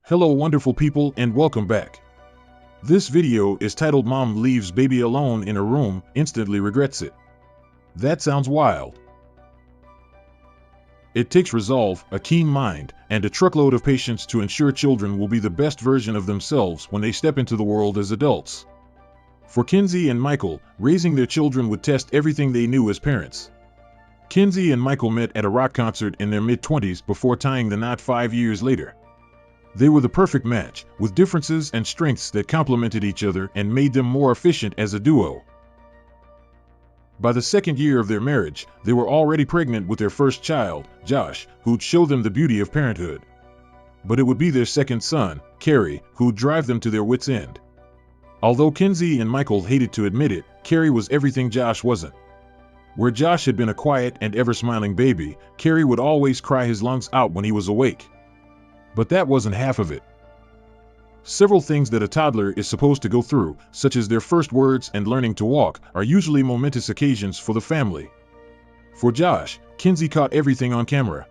Hello wonderful people and welcome back. This video is titled Mom Leaves Baby Alone in a Room, Instantly Regrets It. That sounds wild. It takes resolve, a keen mind, and a truckload of patience to ensure children will be the best version of themselves when they step into the world as adults. For Kenzie and Michael, raising their children would test everything they knew as parents. Kenzie and Michael met at a rock concert in their mid-20s before tying the knot 5 years later. They were the perfect match, with differences and strengths that complemented each other and made them more efficient as a duo. By the second year of their marriage, they were already pregnant with their first child, Josh, who'd show them the beauty of parenthood. But it would be their second son, Carrie, who'd drive them to their wits' end. Although Kenzie and Michael hated to admit it, Carrie was everything Josh wasn't. Where Josh had been a quiet and ever-smiling baby, Carrie would always cry his lungs out when he was awake. But that wasn't half of it. Several things that a toddler is supposed to go through, such as their first words and learning to walk, are usually momentous occasions for the family. For Josh, Kenzie caught everything on camera.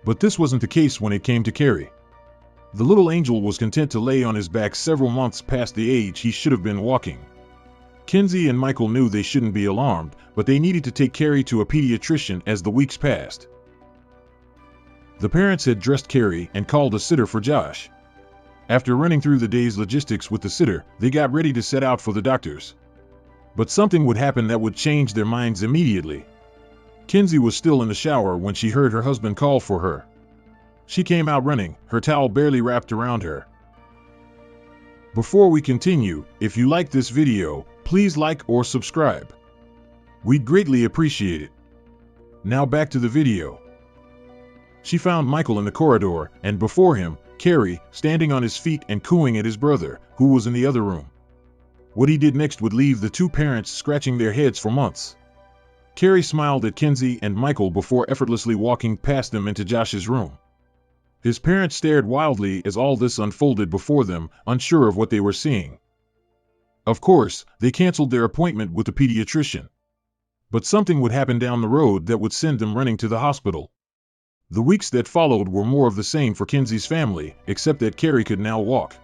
But this wasn't the case when it came to Carrie. The little angel was content to lay on his back several months past the age he should have been walking. Kenzie and Michael knew they shouldn't be alarmed, but they needed to take Carrie to a pediatrician as the weeks passed. The parents had dressed Carrie and called a sitter for Josh. After running through the day's logistics with the sitter, they got ready to set out for the doctors. But something would happen that would change their minds immediately. Kenzie was still in the shower when she heard her husband call for her. She came out running, her towel barely wrapped around her. Before we continue, if you like this video, please like or subscribe. We'd greatly appreciate it. Now back to the video. She found Michael in the corridor, and before him, Carrie, standing on his feet and cooing at his brother, who was in the other room. What he did next would leave the two parents scratching their heads for months. Carrie smiled at Kenzie and Michael before effortlessly walking past them into Josh's room. His parents stared wildly as all this unfolded before them, unsure of what they were seeing. Of course, they canceled their appointment with the pediatrician. But something would happen down the road that would send them running to the hospital. The weeks that followed were more of the same for Kenzie's family, except that Carrie could now walk.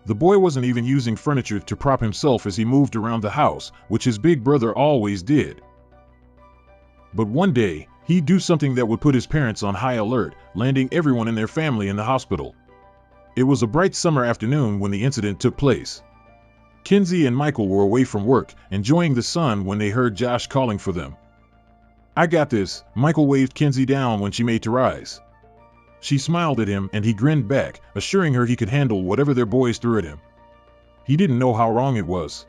The boy wasn't even using furniture to prop himself as he moved around the house, which his big brother always did. But one day, he'd do something that would put his parents on high alert, landing everyone in their family in the hospital. It was a bright summer afternoon when the incident took place. Kenzie and Michael were away from work, enjoying the sun when they heard Josh calling for them. "I got this," Michael waved Kenzie down when she made to rise. She smiled at him and he grinned back, assuring her he could handle whatever their boys threw at him. He didn't know how wrong it was.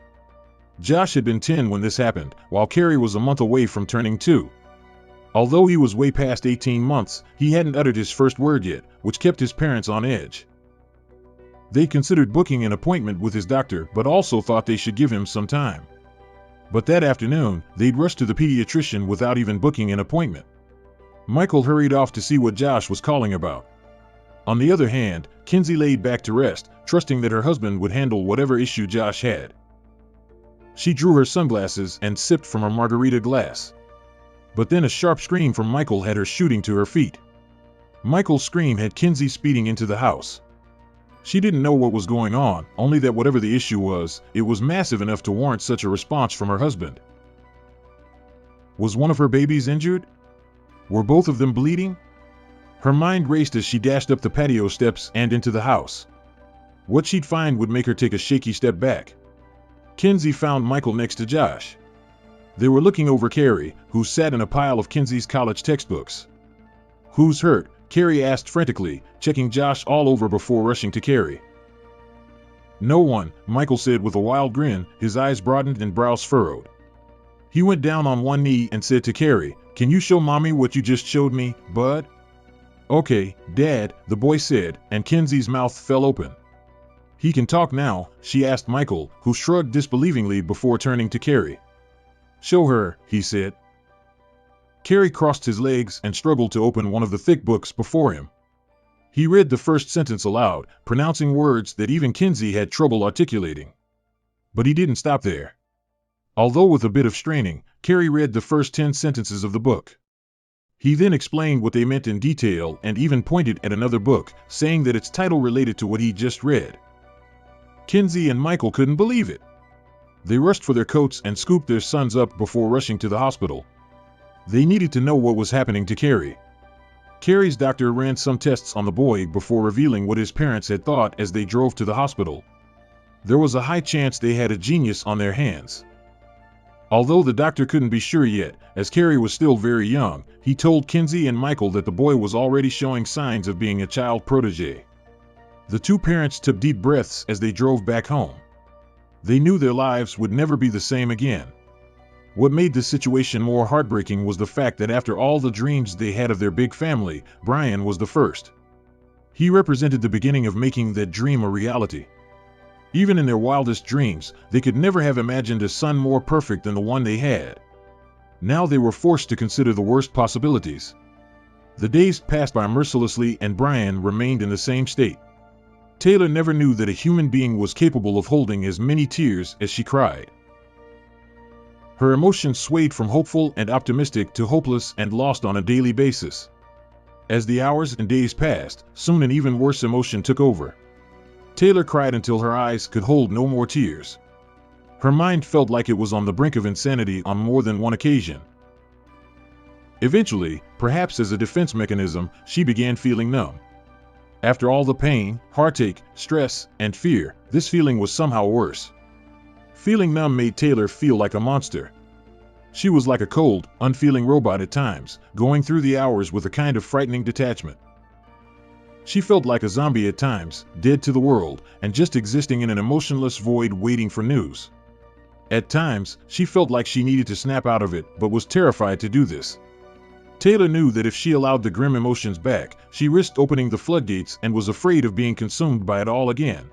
Josh had been 10 when this happened, while Carrie was a month away from turning 2. Although he was way past 18 months, he hadn't uttered his first word yet, which kept his parents on edge. They considered booking an appointment with his doctor, but also thought they should give him some time. But that afternoon, they'd rushed to the pediatrician without even booking an appointment. Michael hurried off to see what Josh was calling about. On the other hand, Kenzie laid back to rest, trusting that her husband would handle whatever issue Josh had. She drew her sunglasses and sipped from her margarita glass. But then a sharp scream from Michael had her shooting to her feet. Michael's scream had Kenzie speeding into the house. She didn't know what was going on, only that whatever the issue was, it was massive enough to warrant such a response from her husband. Was one of her babies injured? Were both of them bleeding? Her mind raced as she dashed up the patio steps and into the house. What she'd find would make her take a shaky step back. Kenzie found Michael next to Josh. They were looking over Carrie, who sat in a pile of Kenzie's college textbooks. "Who's hurt?" Carrie asked frantically, checking Josh all over before rushing to Carrie. "No one," Michael said with a wild grin, his eyes broadened and brows furrowed. He went down on one knee and said to Carrie, "Can you show Mommy what you just showed me, bud?" "Okay, Dad," the boy said, and Kenzie's mouth fell open. "He can talk now?" she asked Michael, who shrugged disbelievingly before turning to Carrie. "Show her," he said. Carrie crossed his legs and struggled to open one of the thick books before him. He read the first sentence aloud, pronouncing words that even Kenzie had trouble articulating. But he didn't stop there. Although with a bit of straining, Carrie read the first 10 sentences of the book. He then explained what they meant in detail and even pointed at another book, saying that its title related to what he just read. Kenzie and Michael couldn't believe it. They rushed for their coats and scooped their sons up before rushing to the hospital. They needed to know what was happening to Carrie. Carrie's doctor ran some tests on the boy before revealing what his parents had thought as they drove to the hospital. There was a high chance they had a genius on their hands. Although the doctor couldn't be sure yet, as Carrie was still very young, he told Kenzie and Michael that the boy was already showing signs of being a child prodigy. The two parents took deep breaths as they drove back home. They knew their lives would never be the same again. What made this situation more heartbreaking was the fact that after all the dreams they had of their big family, Brian was the first. He represented the beginning of making that dream a reality. Even in their wildest dreams, they could never have imagined a son more perfect than the one they had. Now they were forced to consider the worst possibilities. The days passed by mercilessly and Brian remained in the same state. Taylor never knew that a human being was capable of holding as many tears as she cried. Her emotions swayed from hopeful and optimistic to hopeless and lost on a daily basis. As the hours and days passed, soon an even worse emotion took over. Taylor cried until her eyes could hold no more tears. Her mind felt like it was on the brink of insanity on more than one occasion. Eventually, perhaps as a defense mechanism, she began feeling numb. After all the pain, heartache, stress, and fear, this feeling was somehow worse. Feeling numb made Taylor feel like a monster. She was like a cold, unfeeling robot at times, going through the hours with a kind of frightening detachment. She felt like a zombie at times, dead to the world, and just existing in an emotionless void waiting for news. At times, she felt like she needed to snap out of it, but was terrified to do this. Taylor knew that if she allowed the grim emotions back, she risked opening the floodgates and was afraid of being consumed by it all again.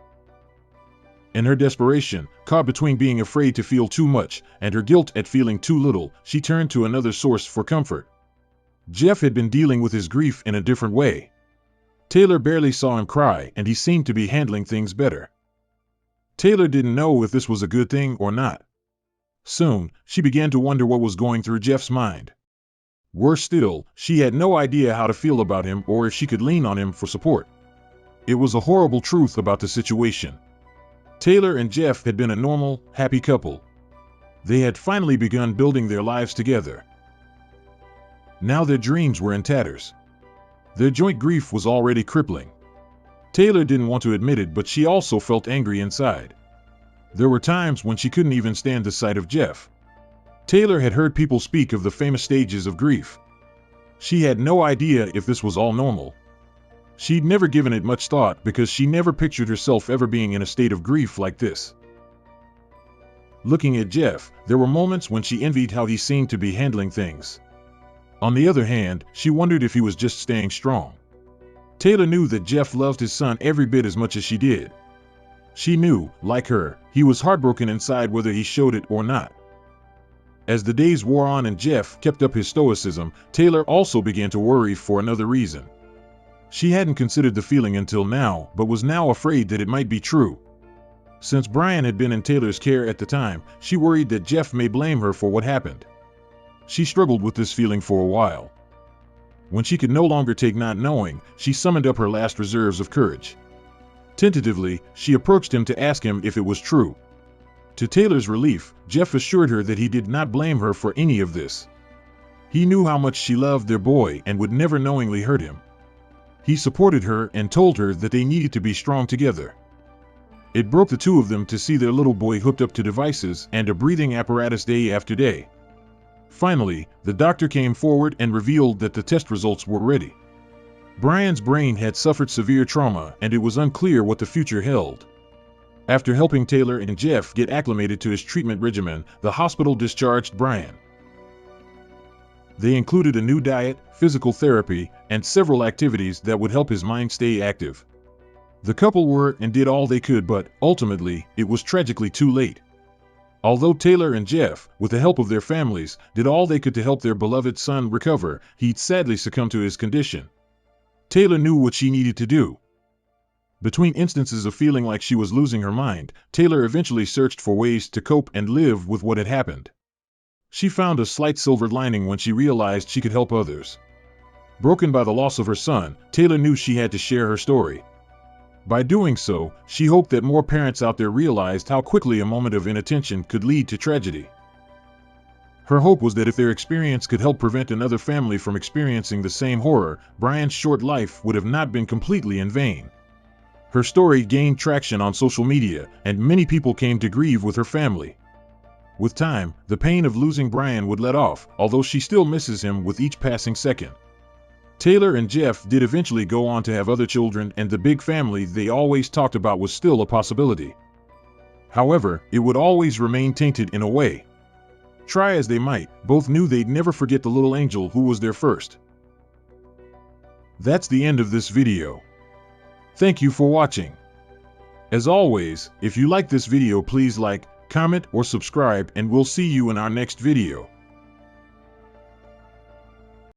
In her desperation, caught between being afraid to feel too much and her guilt at feeling too little, she turned to another source for comfort. Jeff had been dealing with his grief in a different way. Taylor barely saw him cry, and he seemed to be handling things better. Taylor didn't know if this was a good thing or not. Soon, she began to wonder what was going through Jeff's mind. Worse still, she had no idea how to feel about him or if she could lean on him for support. It was a horrible truth about the situation. Taylor and Jeff had been a normal, happy couple. They had finally begun building their lives together. Now their dreams were in tatters. Their joint grief was already crippling. Taylor didn't want to admit it, but she also felt angry inside. There were times when she couldn't even stand the sight of Jeff. Taylor had heard people speak of the famous stages of grief. She had no idea if this was all normal. She'd never given it much thought because she never pictured herself ever being in a state of grief like this. Looking at Jeff, there were moments when she envied how he seemed to be handling things. On the other hand, she wondered if he was just staying strong. Taylor knew that Jeff loved his son every bit as much as she did. She knew, like her, he was heartbroken inside whether he showed it or not. As the days wore on and Jeff kept up his stoicism, Taylor also began to worry for another reason. She hadn't considered the feeling until now, but was now afraid that it might be true. Since Brian had been in Taylor's care at the time, she worried that Jeff may blame her for what happened. She struggled with this feeling for a while. When she could no longer take not knowing, she summoned up her last reserves of courage. Tentatively, she approached him to ask him if it was true. To Taylor's relief, Jeff assured her that he did not blame her for any of this. He knew how much she loved their boy and would never knowingly hurt him. He supported her and told her that they needed to be strong together. It broke the two of them to see their little boy hooked up to devices and a breathing apparatus day after day. Finally, the doctor came forward and revealed that the test results were ready. Brian's brain had suffered severe trauma and it was unclear what the future held. After helping Taylor and Jeff get acclimated to his treatment regimen, the hospital discharged Brian. They included a new diet, physical therapy, and several activities that would help his mind stay active. The couple were and did all they could, but ultimately, it was tragically too late. Although Taylor and Jeff, with the help of their families, did all they could to help their beloved son recover, he'd sadly succumbed to his condition. Taylor knew what she needed to do. Between instances of feeling like she was losing her mind, Taylor eventually searched for ways to cope and live with what had happened. She found a slight silver lining when she realized she could help others. Broken by the loss of her son, Taylor knew she had to share her story. By doing so, she hoped that more parents out there realized how quickly a moment of inattention could lead to tragedy. Her hope was that if their experience could help prevent another family from experiencing the same horror, Brian's short life would have not been completely in vain. Her story gained traction on social media, and many people came to grieve with her family. With time, the pain of losing Brian would let off, although she still misses him with each passing second. Taylor and Jeff did eventually go on to have other children, and the big family they always talked about was still a possibility. However, it would always remain tainted in a way. Try as they might, both knew they'd never forget the little angel who was their first. That's the end of this video. Thank you for watching. As always, if you like this video, please like, comment, or subscribe, and we'll see you in our next video.